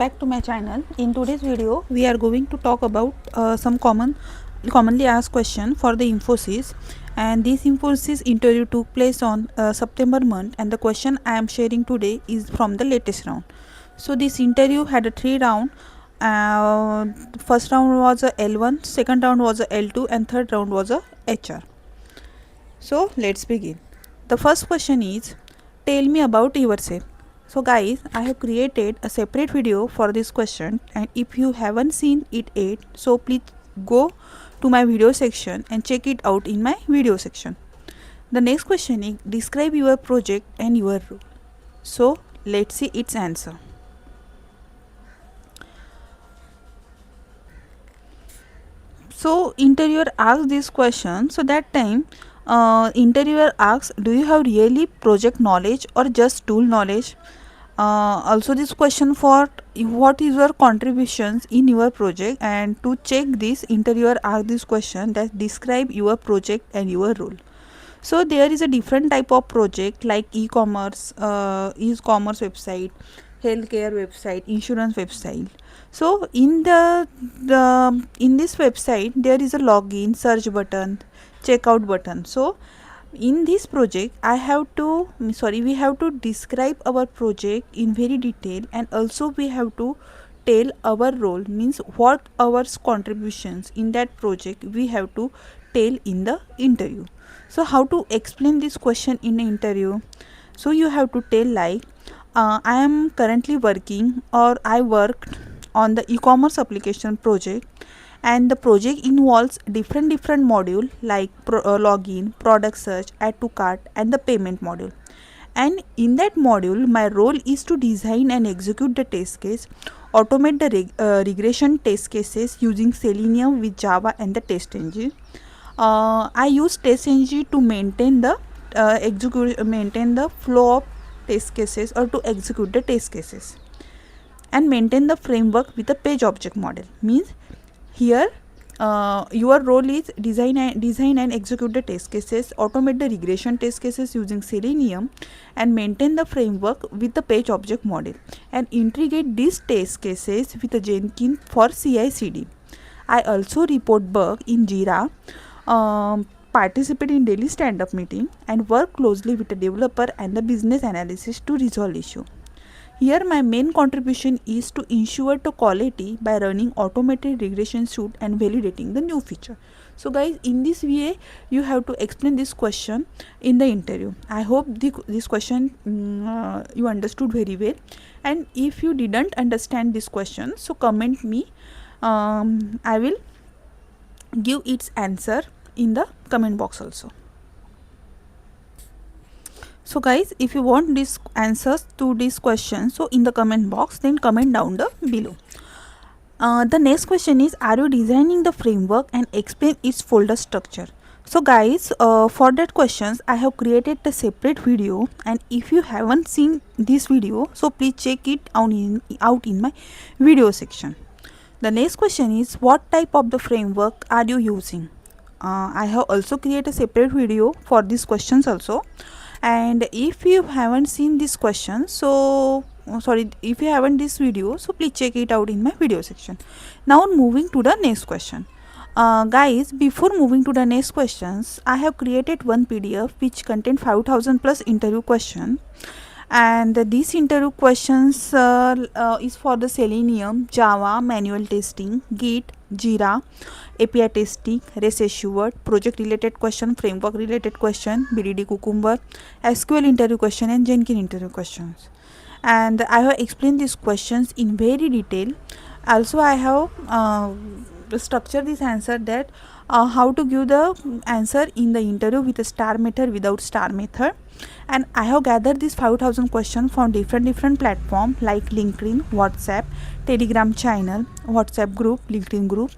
Back to my channel. In today's video we are going to talk about some commonly asked question for the Infosys, and this Infosys interview took place on September month, and the question I am sharing today is from the latest round. So this interview had a 3 round. First round was a L1, second round was a L2, and third round was a HR. So let's begin. The first question is, tell me about yourself. So guys, I have created a separate video for this question, and if you haven't seen it yet, so please go to my video section and check it out in my video section. The next question is, describe your project and your role. So let's see its answer. So interviewer asked this question. So that time interviewer asks, do you have really project knowledge or just tool knowledge? Also this question for what is your contributions in your project, and to check this interviewer asked this question that describe your project and your role. So there is a different type of project like e-commerce website, healthcare website, insurance website. So in in this website there is a login, search button, checkout button. So in this project we have to describe our project in very detail, and also we have to tell our role, means what our contributions in that project we have to tell in the interview. So how to explain this question in the interview? So you have to tell like, I am currently working, or I worked on the e-commerce application project, and the project involves different module like login, product search, add to cart, and the payment module. And in that module my role is to design and execute the test case, automate the regression test cases using Selenium with Java and the TestNG. I use TestNG to maintain the maintain the flow of test cases, or to execute the test cases, and maintain the framework with a page object model. Means here your role is design and execute the test cases, automate the regression test cases using Selenium, and maintain the framework with the page object model, and integrate these test cases with the Jenkins for CI/CD. I also report bug in Jira, participate in daily stand-up meeting, and work closely with the developer and the business analysis to resolve issue. Here my main contribution is to ensure the quality by running automated regression suite and validating the new feature. So guys, in this way you have to explain this question in the interview. I hope this question you understood very well, and if you didn't understand this question, so comment me. I will give its answer in the comment box also. So guys, if you want these answers to this question, so in the comment box, then comment down below. The next question is, are you designing the framework, and explain its folder structure? So guys, for that questions I have created a separate video, and if you haven't seen this video, so please check it out in my video section. The next question is, what type of the framework are you using? I have also created a separate video for these questions also, and if you haven't seen this question, so if you haven't this video, so please check it out in my video section. Now moving to the next question. Guys, before moving to the next questions, I have created one PDF which contain 5000 plus interview question, and these interview questions is for the Selenium, Java, manual testing, Git, Jira, API testing, REST assured, project related question, framework related question, BDD Cucumber, SQL interview question, and Jenkins interview questions. And I have explained these questions in very detail. Also I have structured this answer that how to give the answer in the interview with a star method, without star method. And I have gathered these 5000 questions from different platforms like LinkedIn, WhatsApp, Telegram channel, WhatsApp group, LinkedIn group,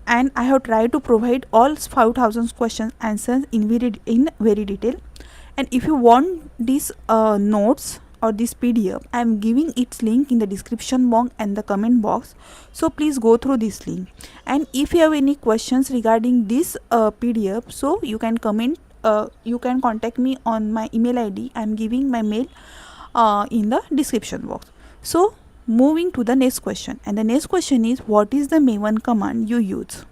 and I have tried to provide all 5000 questions answers in very detail. And if you want these notes or this PDF, I am giving its link in the description box and the comment box, so please go through this link. And if you have any questions regarding this PDF, so you can comment, you can contact me on my email ID. I am giving my mail in the description box. So moving to the next question, and the next question is, what is the Maven command you use?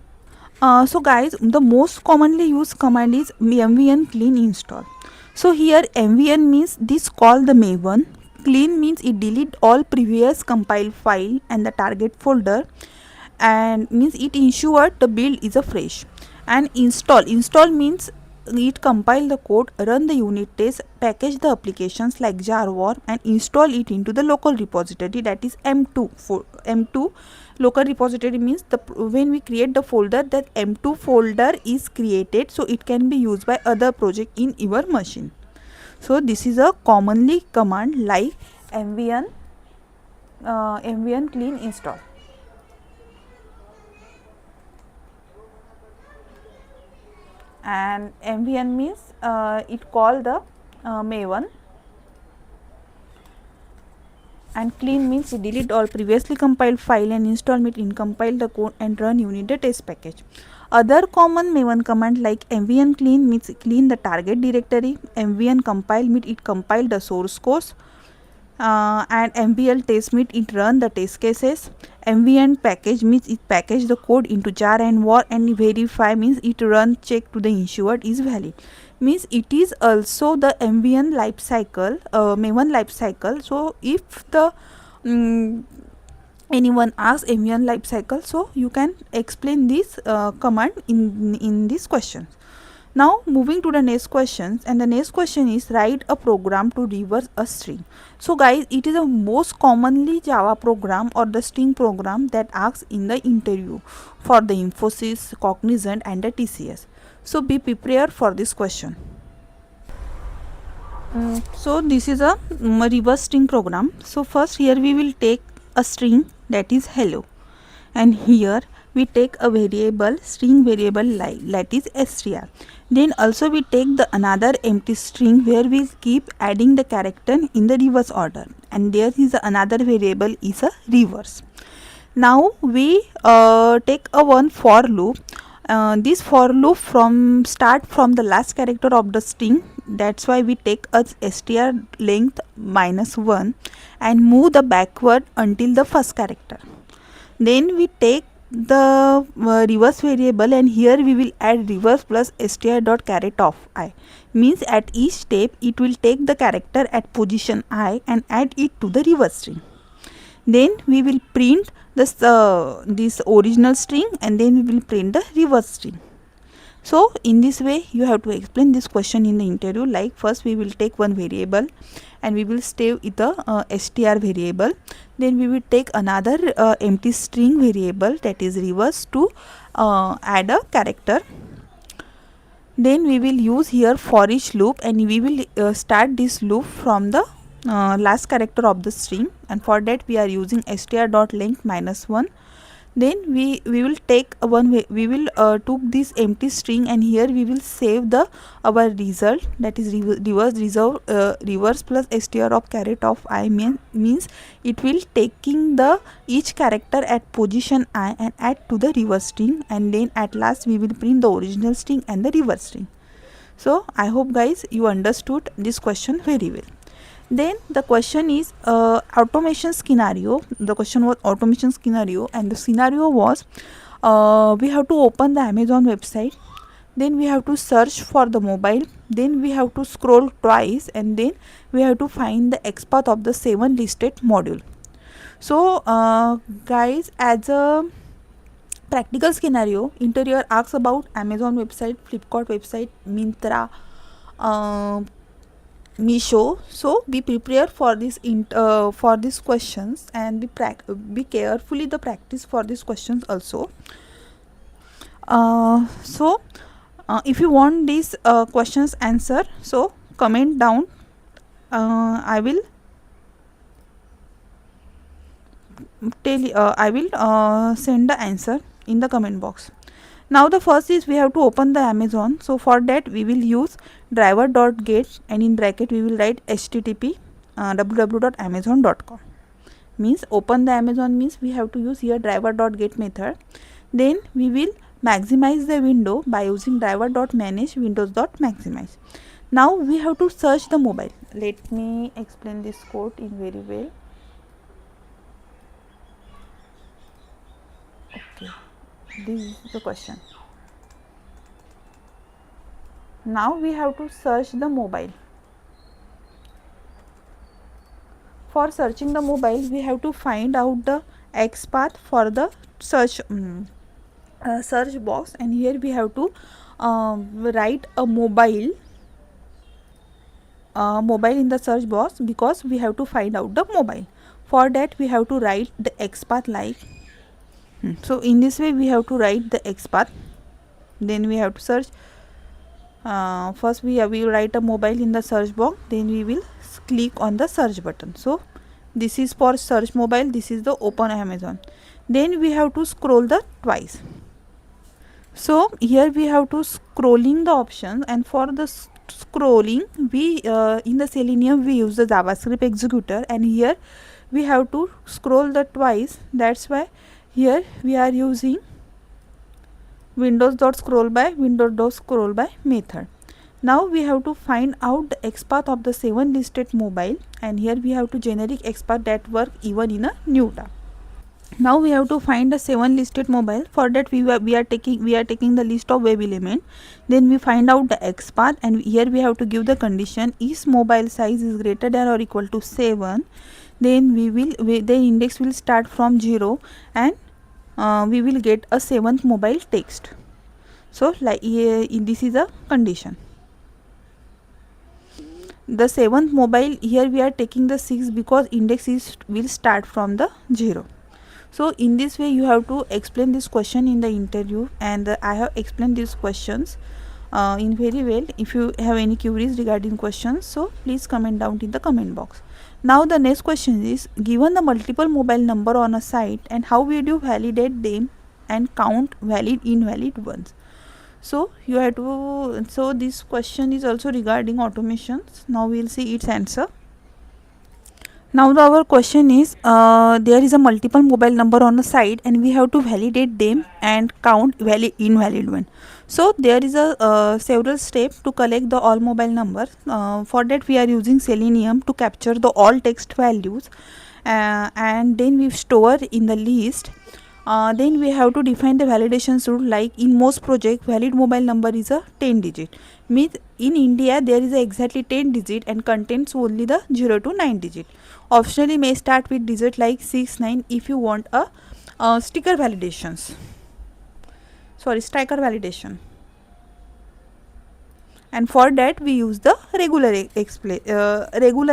So guys, the most commonly used command is mvn clean install. So here mvn means this call the Maven, clean means it delete all previous compiled file and the target folder, and means it ensure the build is a fresh. And install means it compile the code, run the unit test, package the applications like jar warm, and install it into the local repository, that is m2. For m2 local repository means when we create the folder, that m2 folder is created, so it can be used by other project in your machine. So this is a commonly command like mvn clean install. And mvn means it call the Maven, and clean means it delete all previously compiled file and install it in compile the code and run unit the test package. Other common Maven command like mvn clean means clean the target directory, mvn compile means it compile the source code, and mbl test means it run the test cases. mvn package means it package the code into jar and war, and verify means it run check to the ensured is valid, means it is also the mvn life cycle, Maven life cycle. So if the anyone asks mvn life cycle, so you can explain this command in this question. Now moving to the next questions, and the next question is, write a program to reverse a string. So guys, it is a most commonly Java program or the string program that asks in the interview for the Infosys, Cognizant and the TCS. So be prepared for this question. So this is a reverse string program. So first here we will take a string that is hello, and here we take a variable, string variable that is str. Then also we take the another empty string where we keep adding the character in the reverse order, and there is another variable is a reverse. Now we take a one for loop. This for loop from start from the last character of the string, that's why we take a str length -1 and move the backward until the first character. Then we take the reverse variable, and here we will add reverse plus str dot caret of I, means at each step it will take the character at position I and add it to the reverse string. Then we will print this original string, and then we will print the reverse string. So in this way you have to explain this question in the interview, like first we will take one variable and we will save it a str variable, then we will take another empty string variable that is reverse to add a character. Then we will use here for each loop, and we will start this loop from the last character of the string, and for that we are using str dot length -1. Then we will take we will took this empty string, and here we will save the our result, that is reverse plus str of caret of I, means it will taking the each character at position I and add to the reverse string, and then at last we will print the original string and the reverse string. So I hope guys you understood this question very well. Then the question is automation scenario. The question was automation scenario, and the scenario was we have to open the Amazon website, then we have to search for the mobile, then we have to scroll twice, and then we have to find the XPath of the 7 listed module. So guys, as a practical scenario, interviewer asks about Amazon website, Flipkart website, Myntra, Misho. So be prepared for this for these questions, and be carefully the practice for these questions also. If you want these questions answer, so comment down. I will send the answer in the comment box. Now the first is we have to open the Amazon. So for that we will use driver.get, and in bracket we will write http www.amazon.com. means open the Amazon means we have to use here driver.get method. Then we will maximize the window by using driver.manage windows.maximize. Now we have to search the mobile. Let me explain this code in very well. Okay, this is the question. Now we have to search the mobile. For searching the mobile, we have to find out the X path for the search search box, and here we have to write a mobile in the search box, because we have to find out the mobile. For that we have to write the X path like so. In this way we have to write the X path, then we have to search. First we will write a mobile in the search box, then we will click on the search button. So this is for search mobile, this is the open Amazon. Then we have to scroll the twice. So here we have to scrolling the options, and for the scrolling we in the Selenium we use the JavaScript executor, and here we have to scroll the twice. That's why here we are using windows.scrollby method. Now we have to find out the XPath of the 7 listed mobile, and here we have to generic XPath that work even in a new tab. Now we have to find the 7 listed mobile. For that we are taking the list of web element. Then we find out the XPath, and here we have to give the condition is mobile size is greater than or equal to 7. Then the index will start from 0, and we will get a 7th mobile text. So like this is a condition. The 7th mobile, here we are taking the 6 because index will start from the 0. So in this way you have to explain this question in the interview, and I have explained these questions in very well. If you have any queries regarding questions, so please comment down in the comment box. Now the next question is, given the multiple mobile number on a site, and how will you validate them and count valid invalid ones? So you have to, so this question is also regarding automations. Now we will see its answer. Now our question is, there is a multiple mobile number on the site, and we have to validate them and count valid invalid one. So there is a several steps to collect the all mobile numbers. For that we are using Selenium to capture the all text values, and then we store in the list. Then we have to define the validation rule. Like in most project, valid mobile number is a 10 digit. Means in India there is a exactly 10 digit and contains only the 0 to 9 digit. Optionally may start with digit like 6, 9 if you want a sticker validations. Sorry, striker validation. And for that we use the regular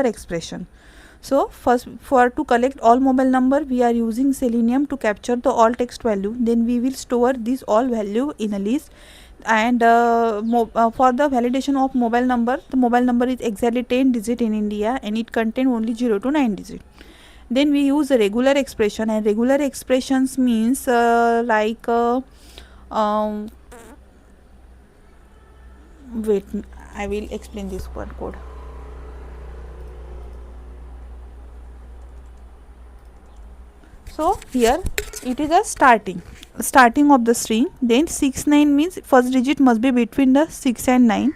expression. So first, for to collect all mobile number, we are using Selenium to capture the all text value. Then we will store this all value in a list. And for the validation of mobile number, the mobile number is exactly 10 digit in India, and it contain only 0 to 9 digit. Then we use a regular expression, and regular expressions means wait, I will explain this one code. So here it is a starting of the string. Then 6, 9 means first digit must be between the 6 and 9,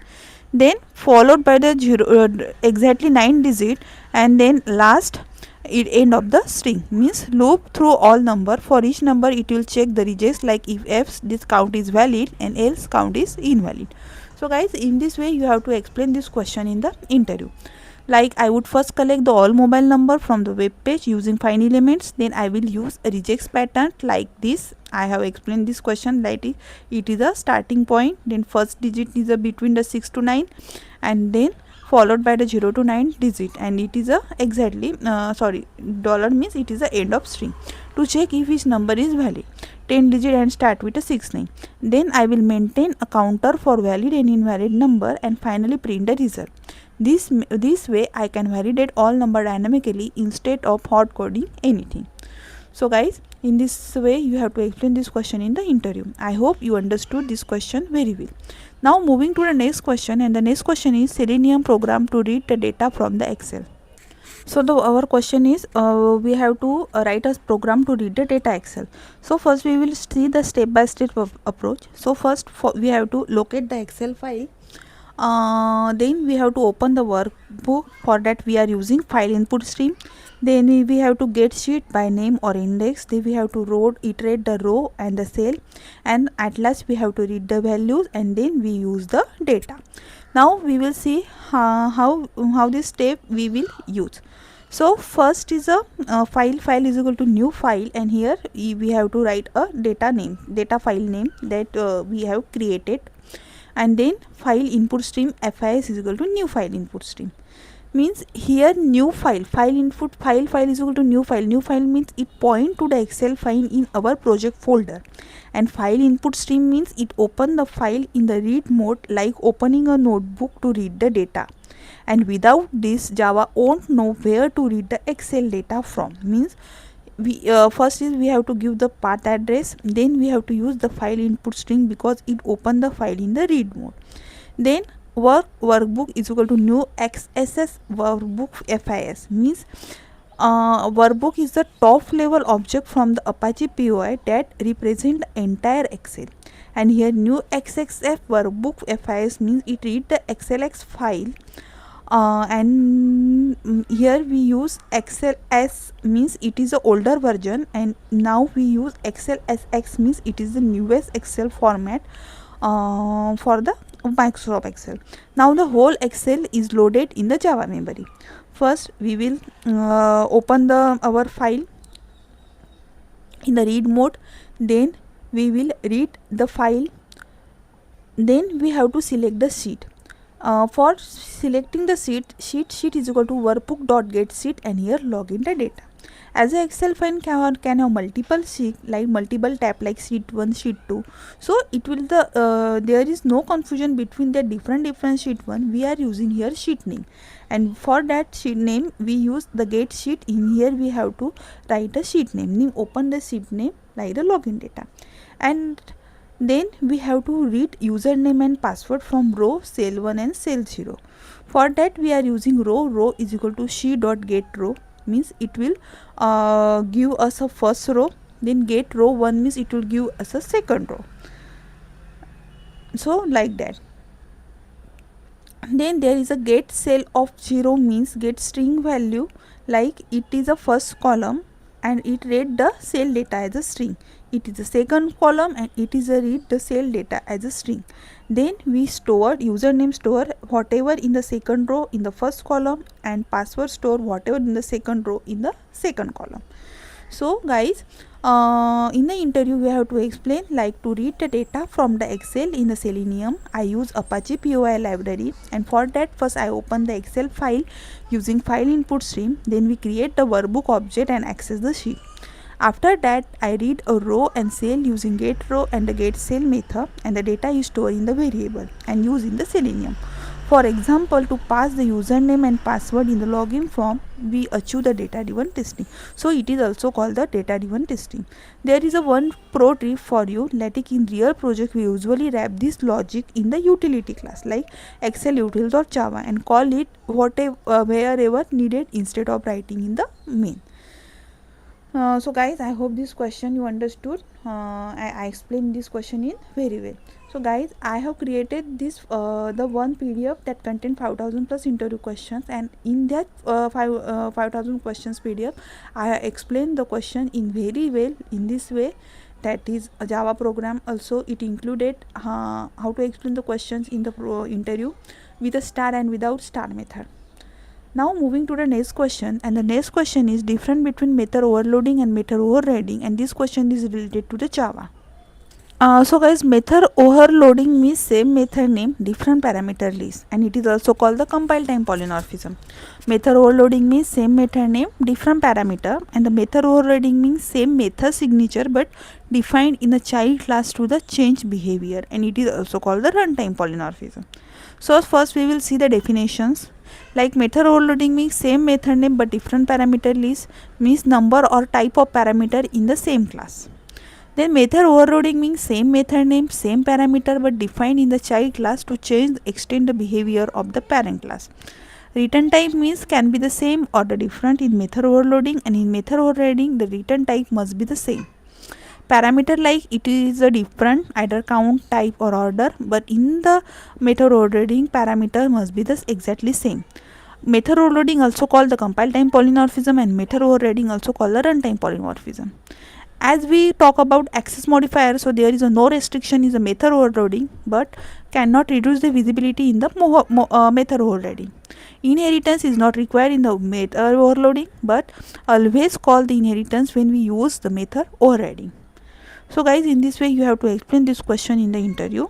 then followed by the 0 exactly 9 digit, and then last end of the string. Means loop through all number. For each number it will check the rejects, like if f this count is valid and else count is invalid. So guys, in this way you have to explain this question in the interview. Like I would first collect the all mobile number from the web page using find elements. Then I will use a rejects pattern like this. I have explained this question like it is a starting point. Then first digit is a between the 6 to 9, and then followed by the 0 to 9 digit, and it is a exactly dollar means it is the end of string. To check if each number is valid, 10 digit and start with a 6, 9. Then I will maintain a counter for valid and invalid number, and finally print the result. This way I can validate all number dynamically instead of hard coding anything. So guys, in this way you have to explain this question in the interview. I hope you understood this question very well. Now moving to the next question, and the next question is Selenium program to read the data from the Excel. So our question is, we have to write a program to read the data Excel. So first we will see the step by step approach. So first we have to locate the Excel file. Then we have to open the workbook. For that we are using file input stream. Then we have to get sheet by name or index. Then we have to iterate the row and the cell, and at last we have to read the values, and then we use the data. Now we will see how this step we will use. So first is a file is equal to new file, and here we have to write a data file name that we have created, and then file input stream FIS is equal to new file input stream. Means here new file input file is equal to new file means it point to the Excel file in our project folder, and file input stream means it open the file in the read mode, like opening a notebook to read the data. And without this, Java won't know where to read the Excel data from. Means we first is we have to give the path address, then we have to use the file input string because it open the file in the read mode. Then workbook is equal to new XSS workbook FIS. Means workbook is the top level object from the Apache POI that represent the entire Excel. And here new XXF workbook FIS means it read the XLX file, and here we use XLS means it is a older version, and now we use XLSX means it is the newest Excel format for the Microsoft Excel. Now the whole Excel is loaded in the Java memory. First we will open our file in the read mode, then we will read the file, then we have to select the sheet. For selecting the sheet is equal to workbook.getSheet, and here log in the data. As a Excel file can have multiple sheet, like multiple tab like sheet 1, sheet 2. So it will there is no confusion between the different sheet 1. We are using here sheet name, and for that sheet name we use the get sheet. In here we have to write a sheet name. Open the sheet name like the login data, and then we have to read username and password from row, cell 1 and cell 0. For that we are using row is equal to she.getRow, means it will give us a first row, then get row 1 means it will give us a second row. So like that. Then there is a get cell of 0 means get string value, like it is a first column and it read the cell data as a string. It is the second column and it is a read the cell data as a string. Then we store username store whatever in the second row in the first column, and password store whatever in the second row in the second column. So guys, in the interview we have to explain, like to read the data from the Excel in the Selenium, I use Apache POI library, and for that first I open the Excel file using file input stream, then we create the workbook object and access the sheet. After that I read a row and cell using getRow and the getCell method, and the data is stored in the variable and used in the Selenium. For example, to pass the username and password in the login form, we achieve the data driven testing. So it is also called the data driven testing. There is a one pro tip for you, like in real project we usually wrap this logic in the utility class like Excel utils.java and call it whatever wherever needed instead of writing in the main. So guys, I hope this question you understood. I explained this question in very well. So guys, I have created this the one PDF that contain 5000 plus interview questions, and in that 5000 questions PDF I have explained the question in very well in this way, that is a Java program. Also it included how to explain the questions in the interview with a star and without star method. Now moving to the next question, and the next question is difference between method overloading and method overriding, and this question is related to the Java. So guys, method overloading means same method name different parameter list, and it is also called the compile time polymorphism. Method overloading means same method name different parameter, and the method overriding means same method signature but defined in the child class to the change behavior, and it is also called the runtime polymorphism. So first we will see the definitions. Like method overloading means same method name but different parameter list, means number or type of parameter in the same class. Then method overloading means same method name, same parameter but defined in the child class to change extend the behavior of the parent class. Return type means can be the same or the different in method overloading, and in method overriding the return type must be the same. parameter like it is a different either count, type or order, but in the method overloading parameter must be the exactly same. Method overloading also called the compile time polymorphism, and method overriding also called the runtime polymorphism. As we talk about access modifier, so there is a no restriction is a method overloading, but cannot reduce the visibility in the method overloading. Inheritance is not required in the method overloading, but always call the inheritance when we use the method overriding. So guys, in this way you have to explain this question in the interview.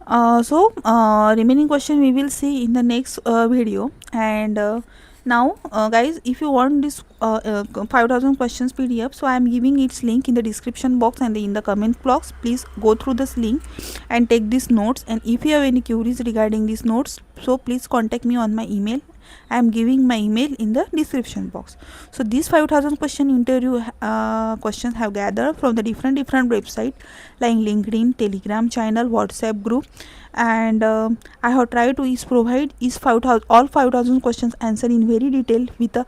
Remaining question we will see in the next video. And now guys, if you want this 5000 questions PDF, so I am giving its link in the description box and in the comment box. Please go through this link and take these notes, and if you have any queries regarding these notes, so please contact me on my email. I am giving my email in the description box. So these 5000 question interview questions have gathered from the different website like LinkedIn, Telegram channel, WhatsApp group, and I have tried to provide all 5000 questions answer in very detail with the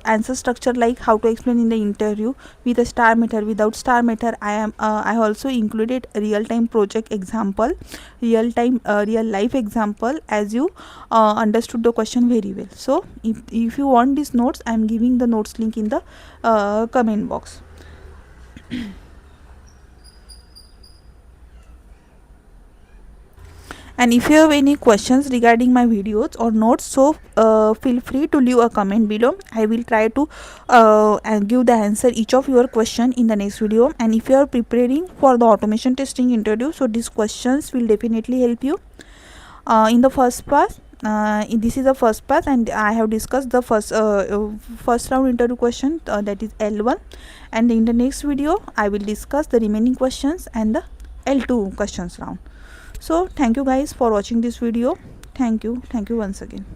answer structure, like how to explain in the interview with a star method, without star method. I also included real time project example, real life example, as you understood the question very well. So if you want these notes, I am giving the notes link in the comment box. And if you have any questions regarding my videos or notes, so feel free to leave a comment below. I will try to give the answer each of your question in the next video. And if you are preparing for the automation testing interview, so these questions will definitely help you. In the first part, this is the first part, and I have discussed the first round interview question, that is L1, and in the next video I will discuss the remaining questions and the L2 questions round. So thank you guys for watching this video. Thank you once again.